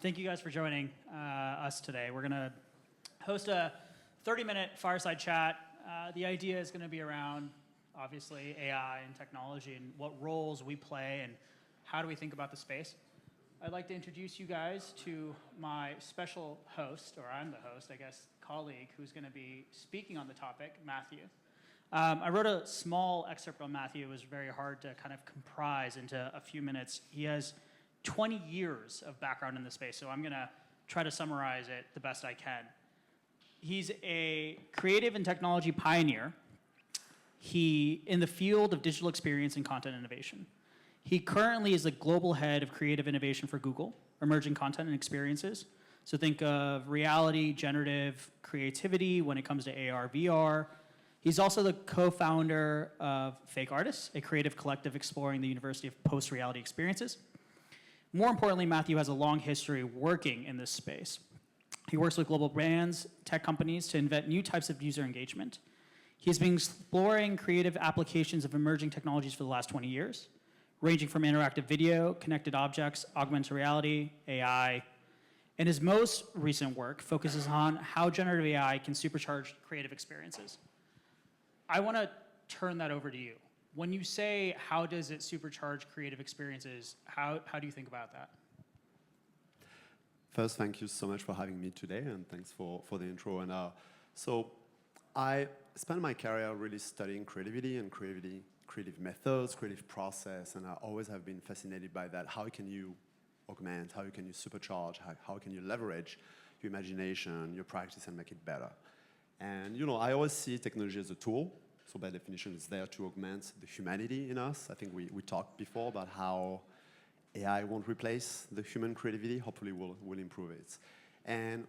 Thank you guys for joining us today. We're going to host a 30-minute fireside chat. The idea is going to be around, obviously, AI and technology and what roles we play and how do we think about the space. I'd like to introduce you guys to my special host, or I'm the host, I guess, colleague, who's going to be speaking on the topic, Matthieu. I wrote a small excerpt on Matthieu. It was very hard to kind of comprise into a few minutes. He has 20 years of background in the space, so I'm going to try to summarize it the best I can. He's a creative and technology pioneer in the field of digital experience and content innovation. He currently is the global head of creative innovation for Google, emerging content and experiences. So think of reality, generative creativity when it comes to AR, VR. He's also the co-founder of Fake Artists, a creative collective exploring the University of Post-Reality Experiences. More importantly, Matthieu has a long history working in this space. He works with global brands, tech companies to invent new types of user engagement. He's been exploring creative applications of emerging technologies for the last 20 years, ranging from interactive video, connected objects, augmented reality, AI. And his most recent work focuses on how generative AI can supercharge creative experiences. I want to turn that over to you. When you say, how does it supercharge creative experiences, how do you think about that? First, thank you so much for having me today, and thanks for the intro. And so I spent my career really studying creativity and creative methods, creative process, and I always have been fascinated by that. How can you augment, how can you supercharge, how can you leverage your imagination, your practice, and make it better? And I always see technology as a tool. So by definition, it's there to augment the humanity in us. I think we talked before about how AI won't replace the human creativity. Hopefully, will improve it. And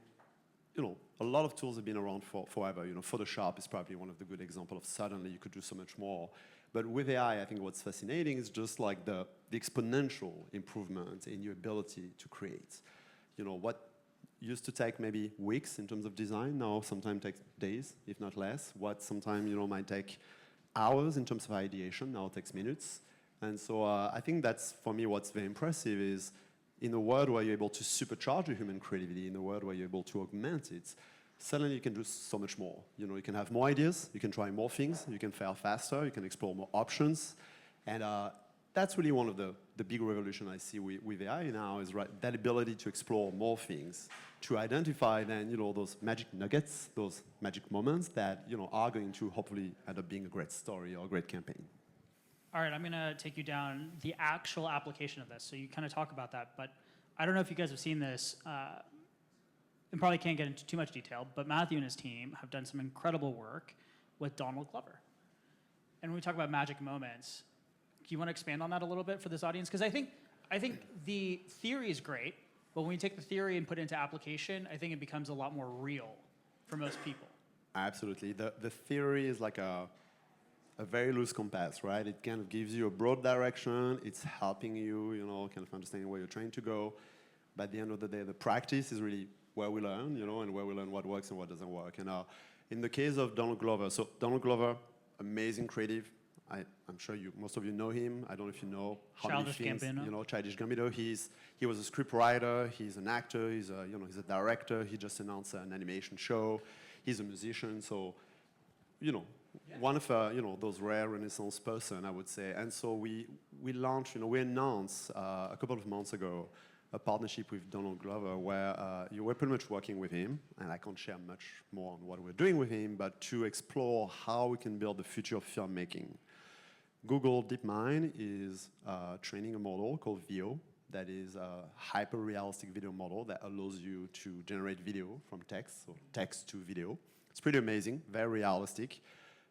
a lot of tools have been around forever. Photoshop is probably one of the good examples of suddenly you could do so much more. But with AI, I think what's fascinating is just like the exponential improvement in your ability to create. What used to take maybe weeks in terms of design, now sometimes takes days, if not less. What sometimes might take hours in terms of ideation, now takes minutes. And so I think that's, for me, what's very impressive is in a world where you're able to supercharge your human creativity, in a world where you're able to augment it, suddenly you can do so much more. You can have more ideas, you can try more things, you can fail faster, you can explore more options. And that's really one of the big revolution I see with AI now is that ability to explore more things, to identify then those magic nuggets, those magic moments that are going to hopefully end up being a great story or a great campaign. All right, I'm going to take you down the actual application of this. So you kind of talk about that, but I don't know if you guys have seen this, and probably can't get into too much detail, but Matthieu and his team have done some incredible work with Donald Glover. And when we talk about magic moments, do you want to expand on that a little bit for this audience? Because I think the theory is great, but when you take the theory and put it into application, I think it becomes a lot more real for most people. Absolutely. The theory is like a very loose compass, right? It kind of gives you a broad direction. It's helping you, kind of understanding where you're trying to go. But at the end of the day, the practice is really where we learn, and where we learn what works and what doesn't work. And in the case of Donald Glover, so Donald Glover, amazing creative. I'm sure most of you know him. I don't know if you know how many things. Childish Gambino. He was a script writer. He's an actor. He's a director. He just announced an animation show. He's a musician. So, one of those rare Renaissance person, I would say. And so we launched. We announced a couple of months ago a partnership with Donald Glover where we're pretty much working with him, and I can't share much more on what we're doing with him, but to explore how we can build the future of filmmaking. Google DeepMind is training a model called Vio that is a hyper-realistic video model that allows you to generate video from text, so text to video. It's pretty amazing, very realistic.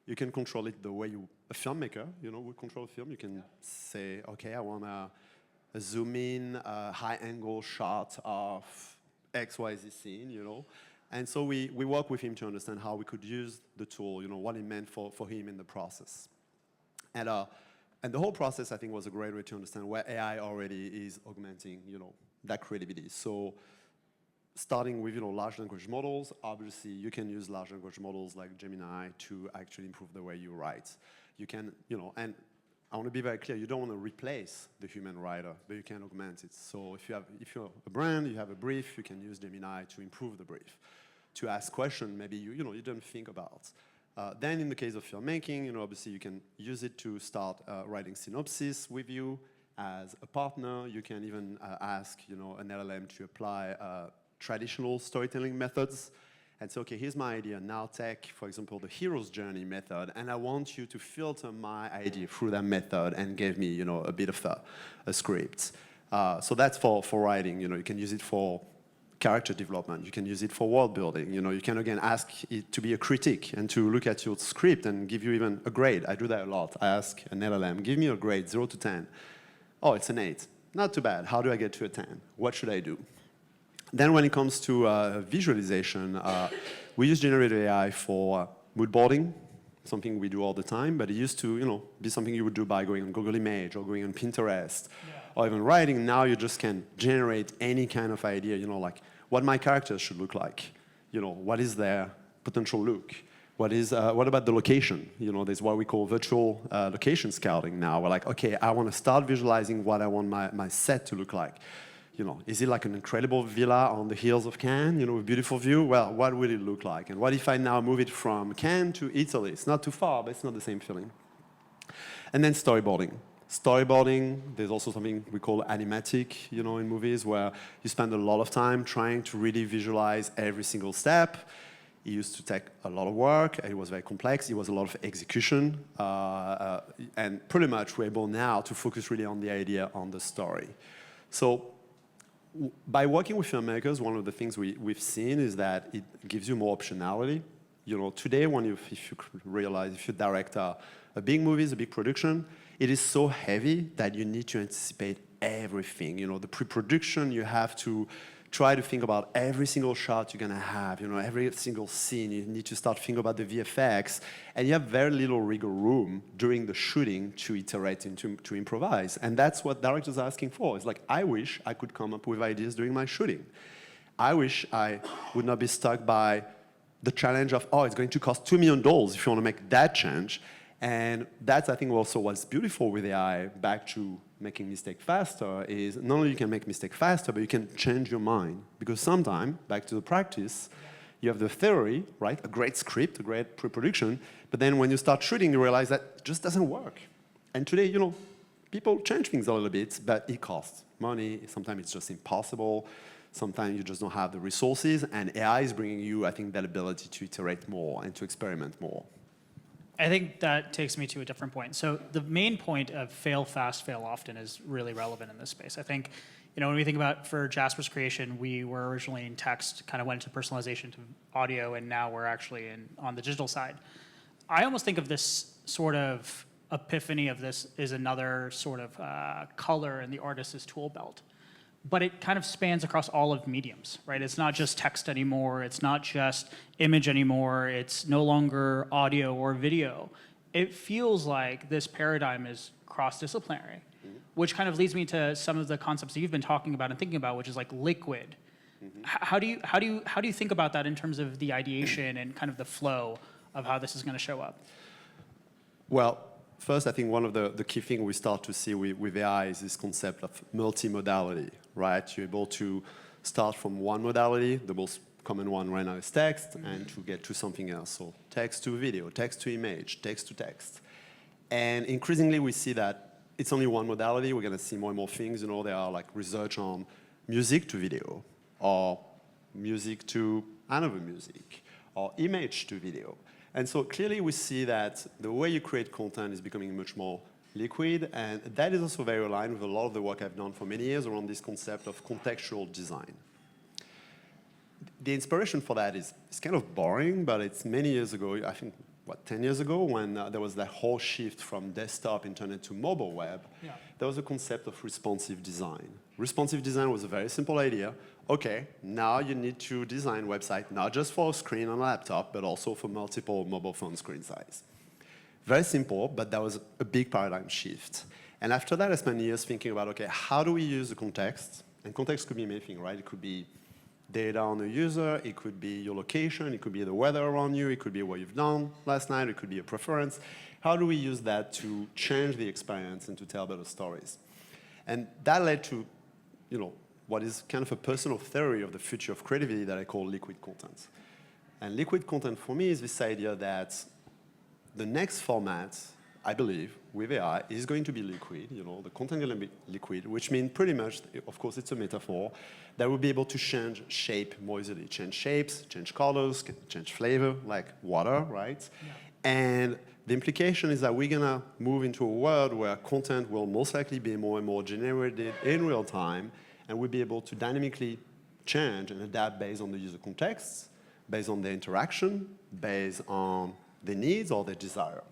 You can control it the way a filmmaker, would control a film. You can say, okay, I want a zoom in, high-angle shot of XYZ scene, And so we work with him to understand how we could use the tool, what it meant for him in the process. And the whole process, I think, was a great way to understand where AI already is augmenting, that creativity. So starting with, large language models, obviously you can use large language models like Gemini to actually improve the way you write. You can, and I want to be very clear, you don't want to replace the human writer, but you can augment it. So if you're a brand, you have a brief, you can use Gemini to improve the brief, to ask questions maybe you didn't think about. Then in the case of filmmaking, obviously you can use it to start writing synopsis with you as a partner. You can even ask an LLM to apply traditional storytelling methods and say, okay, here's my idea. Now take, for example, the hero's journey method, and I want you to filter my idea through that method and give me, a bit of a script. So that's for writing. You can use it for character development. You can use it for world building. You can, again, ask it to be a critic and to look at your script and give you even a grade. I do that a lot. I ask an LLM, give me a grade, 0 to 10. Oh, it's an 8. Not too bad. How do I get to a 10? What should I do? Then when it comes to visualization, we use generative AI for mood boarding, something we do all the time, but it used to be something you would do by going on Google Image or going on Pinterest, or even writing. Now you just can generate any kind of idea, like what my characters should look like, what is their potential look, what about the location? There's what we call virtual location scouting now. We're like, okay, I want to start visualizing what I want my set to look like. Is it like an incredible villa on the hills of Cannes, with beautiful view? Well, what will it look like? And what if I now move it from Cannes to Italy? It's not too far, but it's not the same feeling. And then storyboarding. Storyboarding, there's also something we call animatic, in movies, where you spend a lot of time trying to really visualize every single step. It used to take a lot of work. It was very complex. It was a lot of execution. And pretty much we're able now to focus really on the idea, on the story. So by working with filmmakers, one of the things we've seen is that it gives you more optionality. Today, if you direct a big movie, a big production, it is so heavy that you need to anticipate everything. The pre-production, you have to try to think about every single shot you're going to have, every single scene. You need to start thinking about the VFX. And you have very little wiggle room during the shooting to iterate and to improvise. And that's what directors are asking for. It's like, I wish I could come up with ideas during my shooting. I wish I would not be stuck by the challenge of, it's going to cost $2 million if you want to make that change. And that's, I think, also what's beautiful with AI, back to making mistakes faster, is not only you can make mistakes faster, but you can change your mind. Because sometimes, back to the practice, you have the theory, right? A great script, a great pre-production, but then when you start shooting, you realize that it just doesn't work. And today, people change things a little bit, but it costs money. Sometimes it's just impossible. Sometimes you just don't have the resources, and AI is bringing you, I think, that ability to iterate more and to experiment more. I think that takes me to a different point. So the main point of fail fast, fail often is really relevant in this space. I think, when we think about for Jasper's creation, we were originally in text, kind of went into personalization to audio, and now we're actually on the digital side. I almost think of this sort of epiphany of this is another sort of color in the artist's tool belt. But it kind of spans across all of mediums, right? It's not just text anymore. It's not just image anymore. It's no longer audio or video. It feels like this paradigm is cross-disciplinary, which kind of leads me to some of the concepts that you've been talking about and thinking about, which is like liquid. How do you think about that in terms of the ideation and kind of the flow of how this is going to show up? Well, first, I think one of the key things we start to see with AI is this concept of multimodality, right? You're able to start from one modality, the most common one right now is text, and to get to something else. So text to video, text to image, text to text. And increasingly, we see that it's only one modality. We're going to see more and more things. There are like research on music to video, or music to another music, or image to video. And so clearly we see that the way you create content is becoming much more liquid, and that is also very aligned with a lot of the work I've done for many years around this concept of contextual design. The inspiration for that is kind of boring, but it's many years ago, I think, 10 years ago, when there was that whole shift from desktop internet to mobile web, there was a concept of responsive design. Responsive design was a very simple idea. Okay, now you need to design a website not just for a screen on a laptop, but also for multiple mobile phone screen size. Very simple, but that was a big paradigm shift. And after that, I spent years thinking about, okay, how do we use the context? And context could be anything, right? It could be data on the user, it could be your location, it could be the weather around you, it could be what you've done last night, it could be a preference. How do we use that to change the experience and to tell better stories? And that led to, what is kind of a personal theory of the future of creativity that I call liquid content. And liquid content for me is this idea that the next format, I believe, with AI is going to be liquid. The content is going to be liquid, which means pretty much, of course, it's a metaphor, that will be able to change shape more easily. Change shapes, change colors, change flavor, like water, right? Yeah. And the implication is that we're going to move into a world where content will most likely be more and more generated in real time, and we'll be able to dynamically change and adapt based on the user context, based on their interaction, based on their needs or their desire.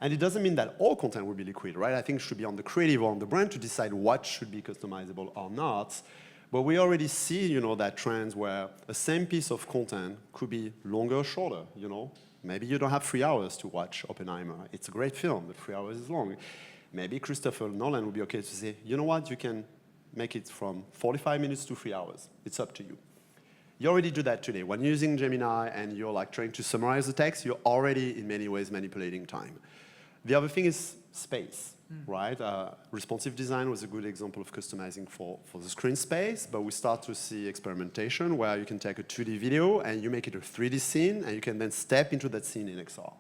And it doesn't mean that all content will be liquid, right? I think it should be on the creative or on the brand to decide what should be customizable or not. But we already see, that trends where a same piece of content could be longer or shorter, Maybe you don't have 3 hours to watch Oppenheimer. It's a great film, but 3 hours is long. Maybe Christopher Nolan would be okay to say, you know what, you can make it from 45 minutes to 3 hours. It's up to you. You already do that today. When you're using Gemini and you're trying to summarize the text, you're already in many ways manipulating time. The other thing is space, right? Responsive design was a good example of customizing for the screen space, but we start to see experimentation where you can take a 2D video and you make it a 3D scene, and you can then step into that scene in XR.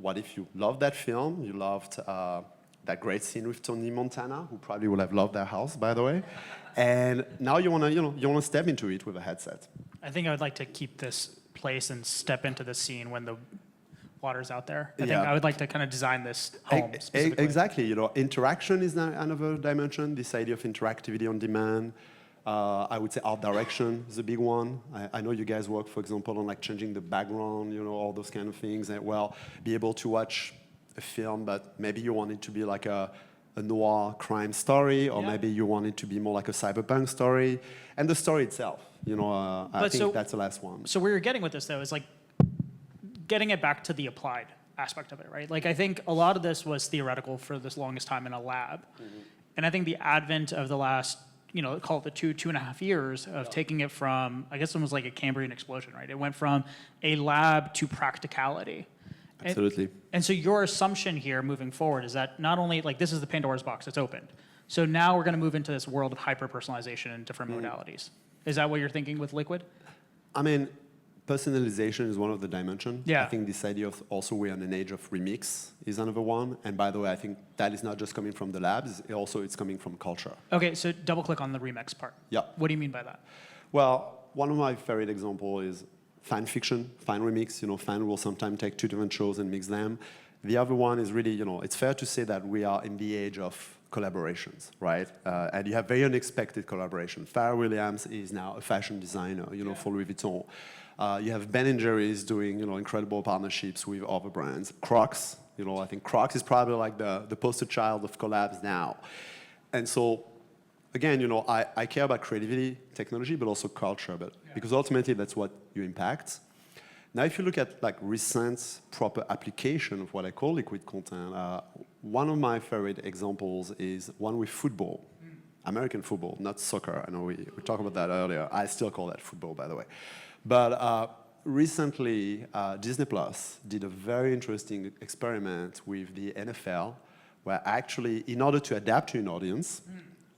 What if you loved that film, you loved that great scene with Tony Montana, who probably would have loved their house, by the way, and now you want to step into it with a headset. I think I would like to keep this place and step into the scene when the water's out there. I think I would like to kind of design this home specifically. Exactly. Interaction is another dimension, this idea of interactivity on demand. I would say art direction is a big one. I know you guys work, for example, on changing the background, all those kind of things. And, be able to watch a film, but maybe you want it to be like a noir crime story, or maybe you want it to be more like a cyberpunk story. And the story itself, I think that's the last one. So where you're getting with this, though, is getting it back to the applied aspect of it, right? I think a lot of this was theoretical for this longest time in a lab. Mm-hmm. And I think the advent of the last, call it the 2.5 years of taking it from, I guess it was like a Cambrian explosion, right? It went from a lab to practicality. Absolutely. And so your assumption here moving forward is that not only, this is the Pandora's box, it's opened. So now we're going to move into this world of hyper-personalization and different modalities. Is that what you're thinking with Liquid? I mean, personalization is one of the dimensions. Yeah. I think this idea of also we're in an age of remix is another one. And by the way, I think that is not just coming from the labs, it's coming from culture. Okay, so double click on the remix part. Yeah. What do you mean by that? Well, one of my favorite examples is fan fiction, fan remix. Fan will sometimes take 2 different shows and mix them. The other one is really, it's fair to say that we are in the age of collaborations, right? And you have very unexpected collaboration. Pharrell Williams is now a fashion designer, for Louis Vuitton. You have Ben & Jerry's doing, incredible partnerships with other brands. Crocs, I think Crocs is probably the poster child of collabs now. And so, again, I care about creativity, technology, but also culture, because ultimately that's what you impact. Now, if you look at recent proper application of what I call liquid content, one of my favorite examples is one with football, American football, not soccer. I know we talked about that earlier. I still call that football, by the way. But recently, Disney Plus did a very interesting experiment with the NFL, where actually, in order to adapt to an audience,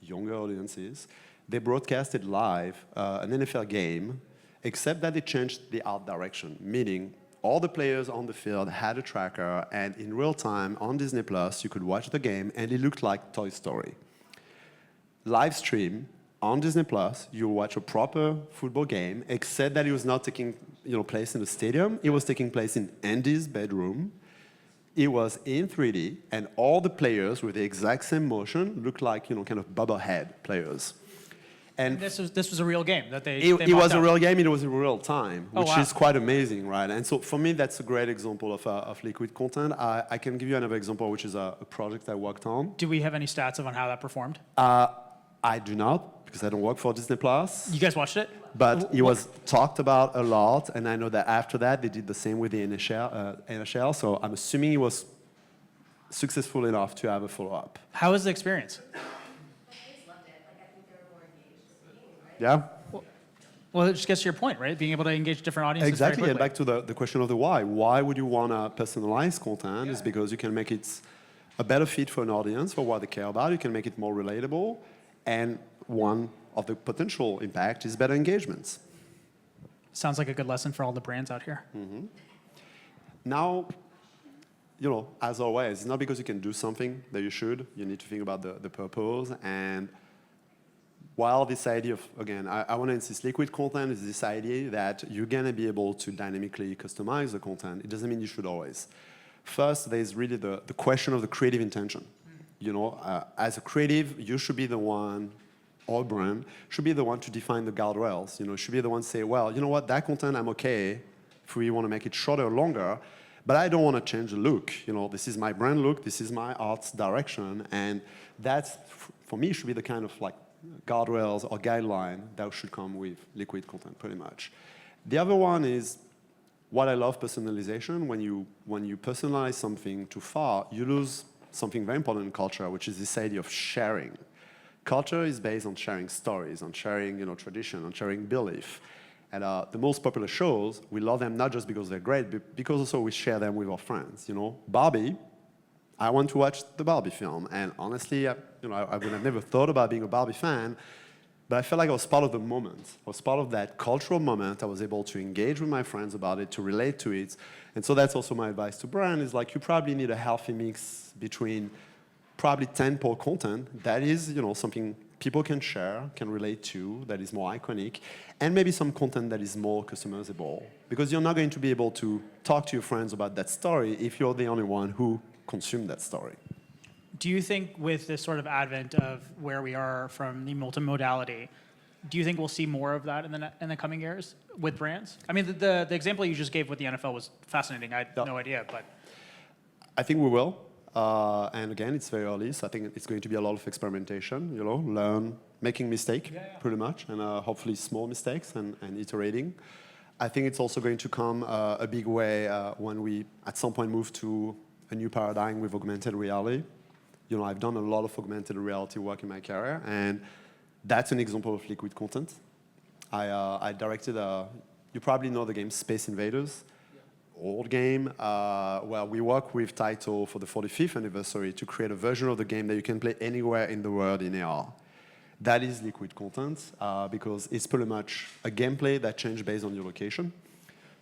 younger audiences, they broadcasted live an NFL game, except that they changed the art direction, meaning all the players on the field had a tracker, and in real time on Disney Plus, you could watch the game, and it looked like Toy Story. Live stream on Disney Plus, you watch a proper football game, except that it was not taking place in the stadium. It was taking place in Andy's bedroom. It was in 3D, and all the players with the exact same motion looked like kind of bobblehead players. And this was a real game that they it was a real game. It was in real time, which wow. is quite amazing, right? And so for me, that's a great example of liquid content. I can give you another example, which is a project I worked on. Do we have any stats on how that performed? I do not, because I don't work for Disney Plus. You guys watched it? But it was talked about a lot, and I know that after that, they did the same with the NHL, so I'm assuming it was successful enough to have a follow-up. How was the experience? Yeah? Well, it just gets to your point, right? Being able to engage different audiences Exactly, very and quickly. back to the question of the why. Why would you want to personalize content? Is because you can make it a better fit for an audience, for what they care about. You can make it more relatable, and one of the potential impact is better engagements. Sounds like a good lesson for all the brands out here. Now, as always, it's not because you can do something that you should. You need to think about the purpose. And while this idea of, again, I want to insist, liquid content is this idea that you're going to be able to dynamically customize the content. It doesn't mean you should always. First, there's really the question of the creative intention. As a creative, you should be the one, or brand, should be the one to define the guardrails. Should be the one to say, well, you know what, that content I'm okay if we want to make it shorter or longer, but I don't want to change the look. This is my brand look, this is my art's direction, and that's, for me, should be the kind of like guardrails or guideline that should come with liquid content, pretty much. The other one is what I love personalization. When you personalize something too far, you lose something very important in culture, which is this idea of sharing. Culture is based on sharing stories, on sharing tradition, on sharing belief. And the most popular shows, we love them not just because they're great, but because also we share them with our friends. Barbie, I want to watch the Barbie film, and honestly, I would have never thought about being a Barbie fan, but I felt like I was part of the moment. I was part of that cultural moment. I was able to engage with my friends about it, to relate to it, and so that's also my advice to brand, is like you probably need a healthy mix between probably tentpole content that is something people can share, can relate to, that is more iconic, and maybe some content that is more customizable, because you're not going to be able to talk to your friends about that story if you're the only one who consumed that story. Do you think with this sort of advent of where we are from the multimodality, do you think we'll see more of that in the coming years with brands? I mean, the example you just gave with the NFL was fascinating. I had no idea, but I think we will. And again, it's very early, so I think it's going to be a lot of experimentation, learn, making mistakes, pretty much, and hopefully small mistakes and iterating. I think it's also going to come a big way when we, at some point, move to a new paradigm with augmented reality. I've done a lot of augmented reality work in my career, and that's an example of liquid content. I directed you probably know the game Space Invaders. Old game, where we work with Taito for the 45th anniversary to create a version of the game that you can play anywhere in the world in AR. That is liquid content because it's pretty much a gameplay that changes based on your location.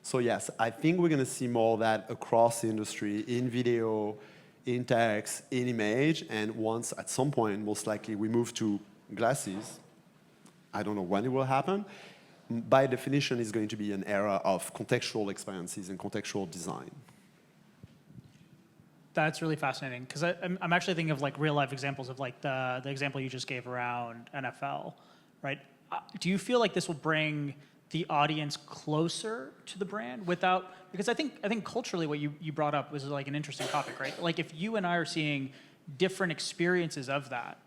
So yes, I think we're going to see more of that across the industry, in video, in text, in image, and once at some point, most likely, we move to glasses. I don't know when it will happen. By definition, is going to be an era of contextual experiences and contextual design. that's really fascinating because I'm actually thinking of like real life examples of like the example you just gave around NFL, right? Do you feel like this will bring the audience closer to the brand without, because I think culturally what you brought up was like an interesting topic, right? Like if you and I are seeing different experiences of that,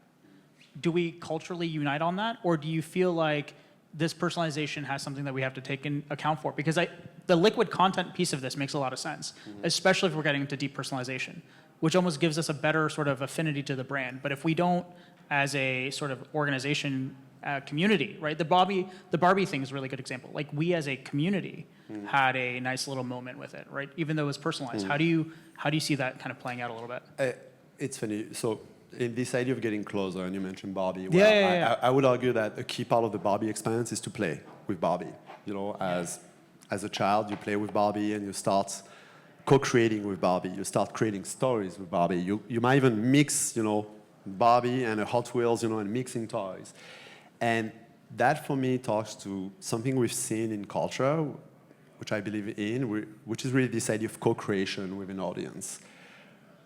do we culturally unite on that? Or do you feel like this personalization has something that we have to take in account for? Because the liquid content piece of this makes a lot of sense, especially if we're getting into deep personalization, which almost gives us a better sort of affinity to the brand. But if we don't, as a sort of organization, community, right? The Barbie thing is a really good example. Like we as a community had a nice little moment with it, right? Even though it was personalized. How do you see that kind of playing out a little bit? It's funny. So in this idea of getting closer, and you mentioned Barbie, I would argue that a key part of the Barbie experience is to play with Barbie. You know, as a child, you play with Barbie and you start co-creating with Barbie. You start creating stories with Barbie. You might even mix, Barbie and a Hot Wheels, and mixing toys. And that, for me, talks to something we've seen in culture, which I believe in, which is really this idea of co-creation with an audience.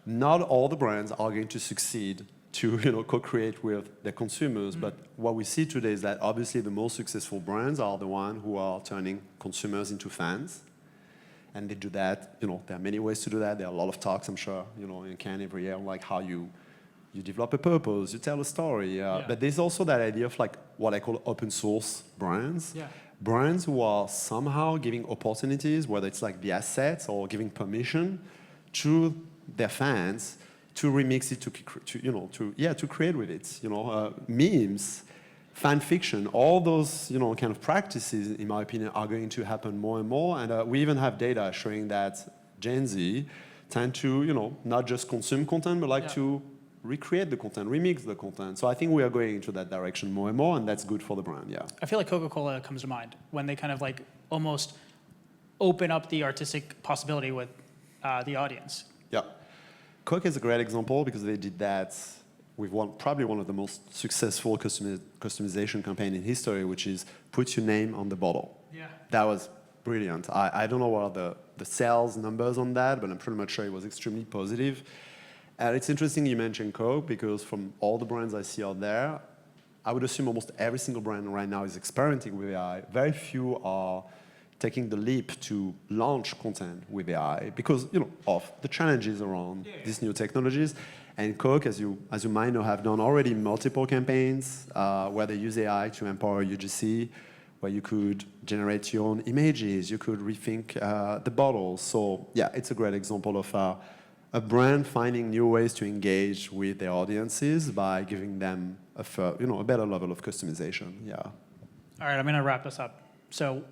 Not all the brands are going to succeed to co-create with their consumers, but what we see today is that obviously the most successful brands are the ones who are turning consumers into fans. And they do that, there are many ways to do that. There are a lot of talks, I'm sure, in Cannes every year, like how you develop a purpose, you tell a story. But there's also that idea of like what I call open source brands. Yeah. Brands who are somehow giving opportunities, whether it's like the assets or giving permission to their fans to remix it, to create with it. Memes, fan fiction, all those kind of practices, in my opinion, are going to happen more and more. And we even have data showing that Gen Z tend to not just consume content, but like to recreate the content, remix the content. So I think we are going into that direction more and more, and that's good for the brand. Yeah. I feel like Coca-Cola comes to mind when they kind of like almost open up the artistic possibility with the audience. Yeah. Coke is a great example because they did that with probably one of the most successful customization campaign in history, which is put your name on the bottle. Yeah. That was brilliant. I don't know what are the sales numbers on that, but I'm pretty much sure it was extremely positive. And it's interesting you mentioned Coke because from all the brands I see out there, I would assume almost every single brand right now is experimenting with AI. Very few are taking the leap to launch content with AI because of the challenges around these new technologies. And Coke, as you might know, have done already multiple campaigns where they use AI to empower UGC, where you could generate your own images, you could rethink the bottles. So yeah, it's a great example of a brand finding new ways to engage with their audiences by giving them a better level of customization. Yeah. All right, I'm going to wrap this up. So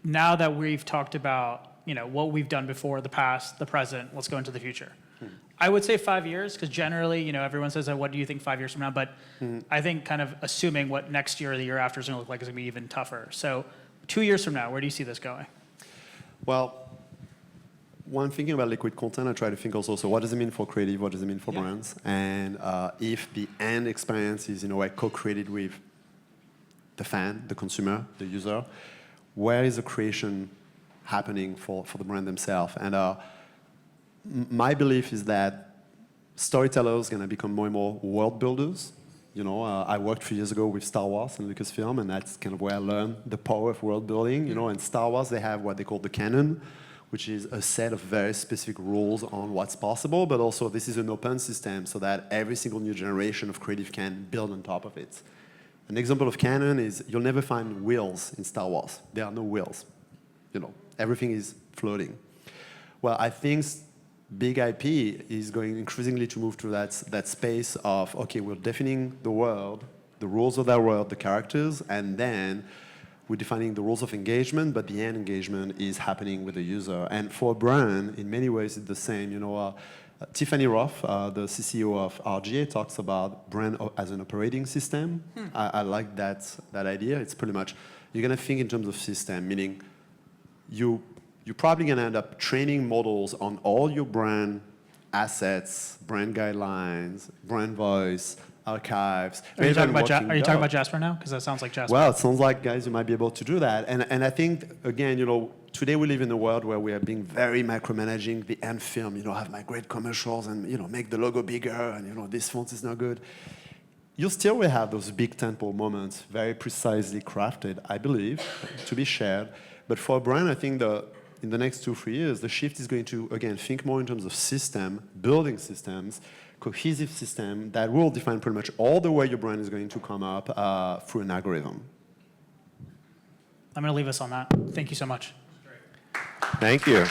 now that we've talked about what we've done before, the past, the present, let's go into the future. I would say 5 years, because generally, everyone says, what do you think 5 years from now? But I think kind of assuming what next year or the year after is going to look like is going to be even tougher. So 2 years from now, where do you see this going? Well, when thinking about liquid content, I try to think also, so what does it mean for creative? What does it mean for brands? And if the end experience is in a way co-created with the fan, the consumer, the user, where is the creation happening for the brand themselves? And my belief is that storytellers are going to become more and more world builders. I worked a few years ago with Star Wars and Lucasfilm, and that's kind of where I learned the power of world building. In Star Wars, they have what they call the canon, which is a set of very specific rules on what's possible, but also this is an open system so that every single new generation of creative can build on top of it. An example of canon is you'll never find wheels in Star Wars. There are no wheels. Everything is floating. Well, I think big IP is going increasingly to move to that space of, okay, we're defining the world, the rules of that world, the characters, and then we're defining the rules of engagement, but the end engagement is happening with the user. And for a brand, in many ways, it's the same. Tiffany Roth, the CCO of RGA, talks about brand as an operating system. I like that idea. It's pretty much, you're going to think in terms of system, meaning you're probably going to end up training models on all your brand assets, brand guidelines, brand voice, archives. Are you talking about Jasper now? Because that sounds like Jasper. Well, it sounds like, guys, you might be able to do that. And I think, again, today we live in a world where we are being very micromanaging the end film. Have my great commercials and, make the logo bigger and, this font is not good. You still will have those big tentpole moments, very precisely crafted, I believe, to be shared. But for a brand, I think in the next 2-3 years, the shift is going to, again, think more in terms of system, building systems, cohesive system that will define pretty much all the way your brand is going to come up through an algorithm. I'm going to leave us on that. Thank you so much. Thank you.